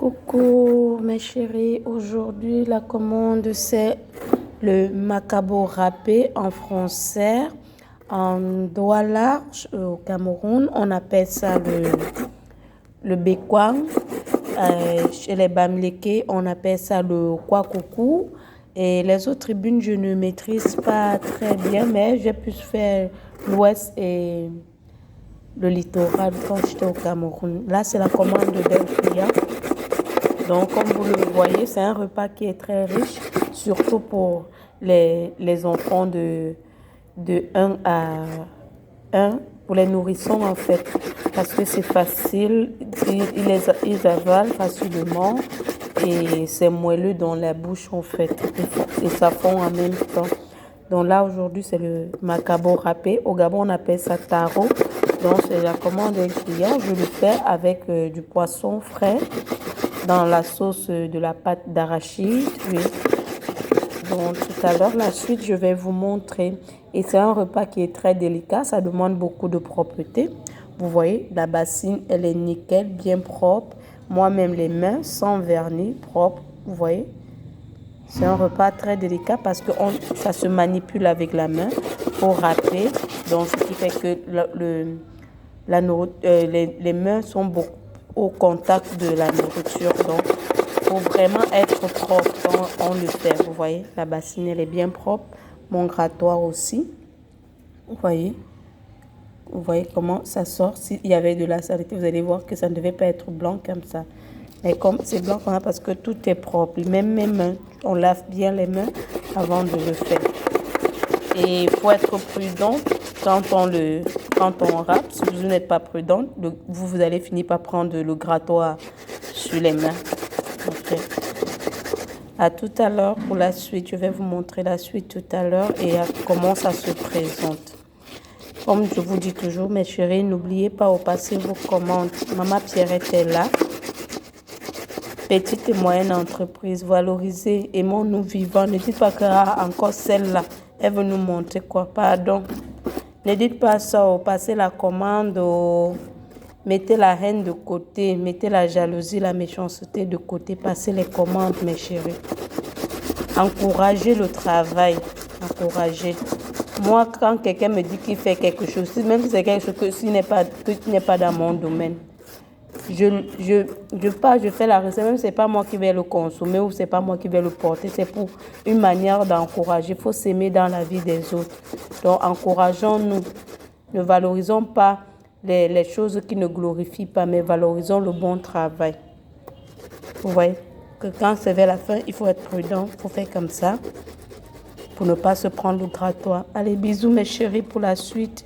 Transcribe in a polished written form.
Coucou mes chéris, aujourd'hui la commande c'est le macabo râpé en français. En Douala, au Cameroun, on appelle ça le bekwang. Chez les Bamileke, on appelle ça le kwakoukou. Et les autres tribunes, je ne maîtrise pas très bien, mais j'ai pu faire l'ouest et le littoral quand j'étais au Cameroun. Là, c'est la commande d'un client. Donc, comme vous le voyez, c'est un repas qui est très riche, surtout pour les enfants de 1 à 1, pour les nourrissons en fait, parce que c'est facile, ils avalent facilement et c'est moelleux dans la bouche en fait, et ça fond en même temps. Donc là, aujourd'hui, c'est le macabo râpé. Au Gabon, on appelle ça taro. Donc, c'est la commande d'un client. Je le fais avec du poisson frais dans la sauce de la pâte d'arachide. Oui. Donc, tout à l'heure, la suite, je vais vous montrer. Et c'est un repas qui est très délicat. Ça demande beaucoup de propreté. Vous voyez, la bassine, elle est nickel, bien propre. Moi-même, les mains sans vernis, propre. Vous voyez? C'est un repas très délicat parce que ça se manipule avec la main pour râper. Donc, ce qui fait que les mains sont beaucoup au contact de la nourriture. Donc, il faut vraiment être propre quand on le fait. Vous voyez, la bassine, elle est bien propre. Mon grattoir aussi. Vous voyez comment ça sort. S'il y avait de la saleté, vous allez voir que ça ne devait pas être blanc comme ça. Mais comme c'est blanc comme ça parce que tout est propre. Même mes mains, on lave bien les mains avant de le faire. Et il faut être prudent quand on râpe. Si vous n'êtes pas prudent, vous allez finir par prendre le grattoir sur les mains. Okay. À tout à l'heure pour la suite. Je vais vous montrer la suite tout à l'heure et comment ça se présente. Comme je vous dis toujours, mes chéris, n'oubliez pas de passer vos commandes. Maman Pierrette est là. Petite et moyenne entreprise, valorisée, aimons-nous vivants. Ne dites pas que encore celle-là, elle veut nous montrer quoi. Pardon. Ne dites pas ça, passez la commande, mettez la haine de côté, mettez la jalousie, la méchanceté de côté, passez les commandes, mes chéris. Encouragez le travail, encouragez. Moi, quand quelqu'un me dit qu'il fait quelque chose, même si c'est quelque chose qui n'est pas dans mon domaine, je fais la recette, même si ce n'est pas moi qui vais le consommer ou ce n'est pas moi qui vais le porter, c'est pour une manière d'encourager. Il faut s'aimer dans la vie des autres. Donc, encourageons-nous. Ne valorisons pas les choses qui ne glorifient pas, mais valorisons le bon travail. Vous voyez que quand c'est vers la fin, il faut être prudent, il faut faire comme ça pour ne pas se prendre le grattoir. Allez, bisous mes chéris pour la suite.